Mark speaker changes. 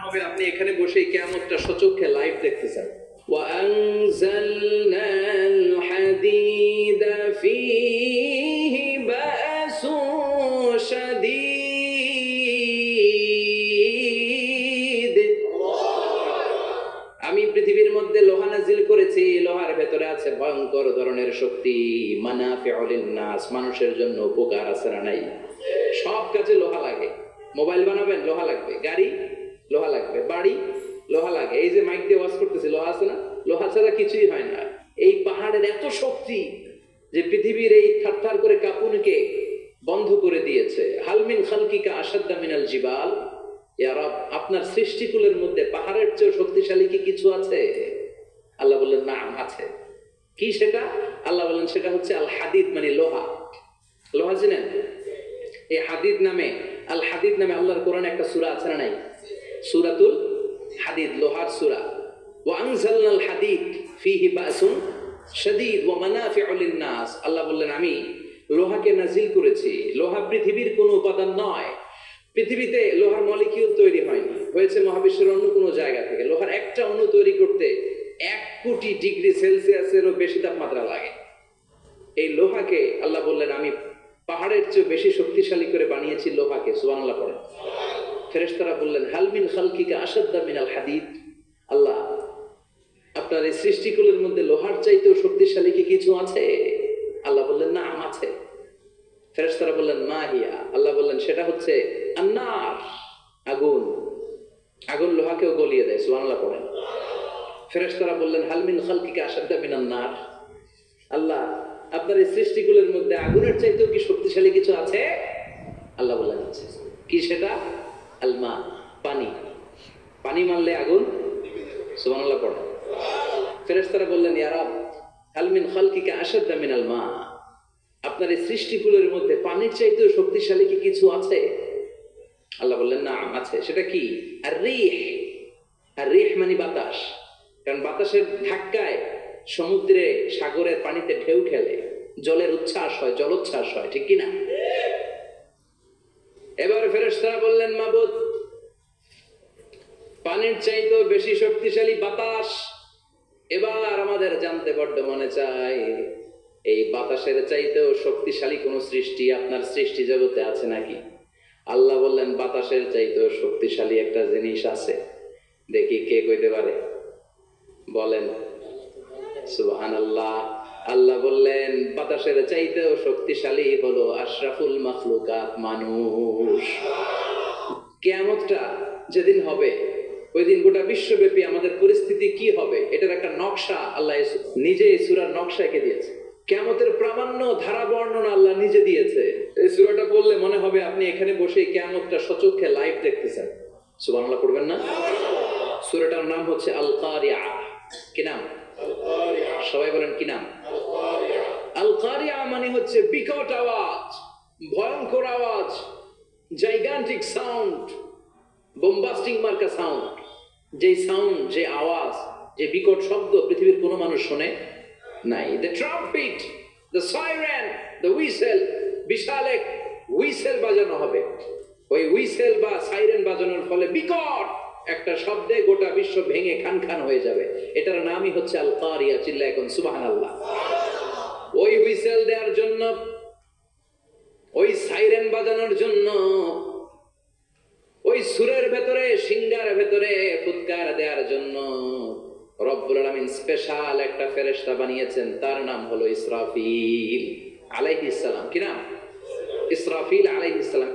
Speaker 1: হবে আপনি এখানে বসে কিয়ামতটা সচক্ষে লাইভ দেখতেছেন। وأنزلنا الحديد فيه بأس شديد আমি পৃথিবীর মধ্যে লোহা নাজিল করেছি, লোহার ভেতরে আছে ভয়ঙ্কর ধরনের শক্তি। মানাফিউ লিন-নাস, মানুষের জন্য উপকার আছে না নাই? সব কাজে লোহা লাগে। মোবাইল বানাবেন লোহা লাগবে, গাড়ি লোহা লাগবে, বাড়ি লোহা লাগে। এই যে মাইক দিয়ে ওয়াজ করতেছি লোহা আছে না? লোহা ছাড়া কিছুই হয় না। এই পাহাড়ের এত শক্তি যে পৃথিবীর এই থারথার করে কাঁপুনিকে বন্ধ করে দিয়েছে। হালমিন খালকিকা আসাদ্দা মিনাল জিবাল, ইয়া রব, আপনার সৃষ্টিকুলের মধ্যে পাহাড়ের চেয়ে শক্তিশালী কি কিছু আছে? আল্লাহ বললেন নাম আছে। কি সেটা? আল্লাহ বললেন সেটা হচ্ছে আল হাদিদ, মানে লোহা। লোহা জানেন? এই হাদিদ নামে, আল হাদিদ নামে আল্লাহর কোরআনে একটা সূরা আছে না নাই? সূরাতুল হাদিদ, লোহার সূরা। ওয়া আনজালনাল হাদিদ ফীহি বাসুন শাদীদ ওয়া মানাফিউ লিন-নাস। আল্লাহ বললেন আমি লোহাকে নাজিল করেছি। লোহা পৃথিবীর কোনো উপাদান নয়। পৃথিবীতে লোহার মলিকিউল তৈরি হয়নি, হয়েছে মহাবিশ্বের অন্য কোনো জায়গা থেকে। লোহার একটা অণু তৈরি করতে 1 কোটি ডিগ্রি সেলসিয়াসেরও বেশি তাপমাত্রা লাগে। এই লোহাকে আল্লাহ বললেন আমি পাহাড়ের চেয়ে বেশি শক্তিশালী করে বানিয়েছি লোহাকে। সুবহানাল্লাহ পড়েন। ফেরেশতারা বললেন হাল মিন খালকিকা আসাদ্দা মিনাল হাদিদ, আল্লাহ আপনার এই সৃষ্টিকুলের মধ্যে লোহার চাইতেও শক্তিশালী কি কিছু আছে? আল্লাহ বললেন না, আছে। ফেরেশতারা বললেন মা হিয়া, আল্লাহ বললেন সেটা হচ্ছে আন্নার, আগুন। আগুন লোহাকেও গলিয়ে দেয়। সুবহানাল্লাহ পড়েন। ফেরেশতারা বললেন হাল মিন খালকিকা আসাদ্দা মিনান নার, আল্লাহ আপনার এই সৃষ্টিকুলের মধ্যে আগুনের চাইতেও কি শক্তিশালী কিছু আছে? আল্লাহ বললেন আছে। কি সেটা? আল মা, পানি। পানি মারলে আগুন। সুবহানাল্লাহ পড়েন। ফেরেশতারা বললেন ইয়া রব হাল মিন খালকিকা আসাদ্দা মিনাল মা, আপনার এই সৃষ্টিকুলের মধ্যে পানির চাইতেও শক্তিশালী কি কিছু আছে? আল্লাহ বললেন না, আছে। সেটা কি? আর রিহ। আর রিহ মানে বাতাস। কারণ বাতাসের ধাক্কায় সমুদ্রে, সাগরের পানিতে ঢেউ খেলে, জলের উচ্ছ্বাস হয়, জলোচ্ছ্বাস হয়, ঠিক কিনা? এবার ফেরেশতারা বললেন মাবুদ পানির চাইতেও বেশি শক্তিশালী বাতাস। এবার আমাদের জানতে বড্ড মনে চায় এই বাতাসের চাইতেও শক্তিশালী কোন সৃষ্টি আপনার সৃষ্টি জগতে আছে নাকি? আল্লাহ বললেন বাতাসের চাইতেও শক্তিশালী একটা জিনিস আছে। দেখি কে কইতে পারে, বলেন। সুবহানাল্লাহ। আল্লাহ বললেন বাতাসের চাইতেও শক্তিশালী হলো আশরাফুল মাখলুকাত, মানুষ। কিয়ামতটা যেদিন হবে ওই দিন গোটা বিশ্বব্যাপী আমাদের পরিস্থিতি কি হবে এটার একটা নকশা আল্লাহ নিজে সূরার নকশা এঁকে দিয়েছে। কিয়ামতের প্রামাণ্য ধারা বর্ণনা আল্লাহ নিজে দিয়েছে। এই সূরাটা পড়লে মনে হবে আপনি এখানে বসে কিয়ামতটা সচক্ষে লাইভ দেখতেছেন। সুবহানাল্লাহ পড়বেন না? সূরাটার নাম হচ্ছে আল কারিয়া। কি নাম? সবাই বলেন কি নাম? আল কারিয়া মানে হচ্ছে বিকট আওয়াজ, ভয়ঙ্কর আওয়াজ, জাইগান্টিক সাউন্ড, বোম্বাস্টিক মার্কা সাউন্ড। যে সাউন্ড, যে আওয়াজ, যে বিকট শব্দ পৃথিবীর কোনো মানুষ শোনে নাই। The trumpet, the siren, the whistle, বিশাল এক হুইসেল বাজানো হবে। ওই হুইসেল বা সাইরেন বাজানোর ফলে বিকট একটা শব্দে গোটা বিশ্ব ভেঙে খান খান হয়ে যাবে। এটার নামই হচ্ছে আল কারিয়া। চিল্লায় এখন সুবহানাল্লাহ। ওই হুইসেল দেওয়ার জন্য, ওই সাইরেন বাজানোর জন্য, ওই সুরের ভেতরে, সিঙ্গার ভেতরে ফুৎকার দেওয়ার জন্য রব্বুল আলামিন স্পেশাল একটা ফেরেশতা বানিয়েছেন। তার নাম হলো ইসরাফিল আলাইহিস সালাম। কি নাম? ইসরাফিল আলাইহিস সালাম।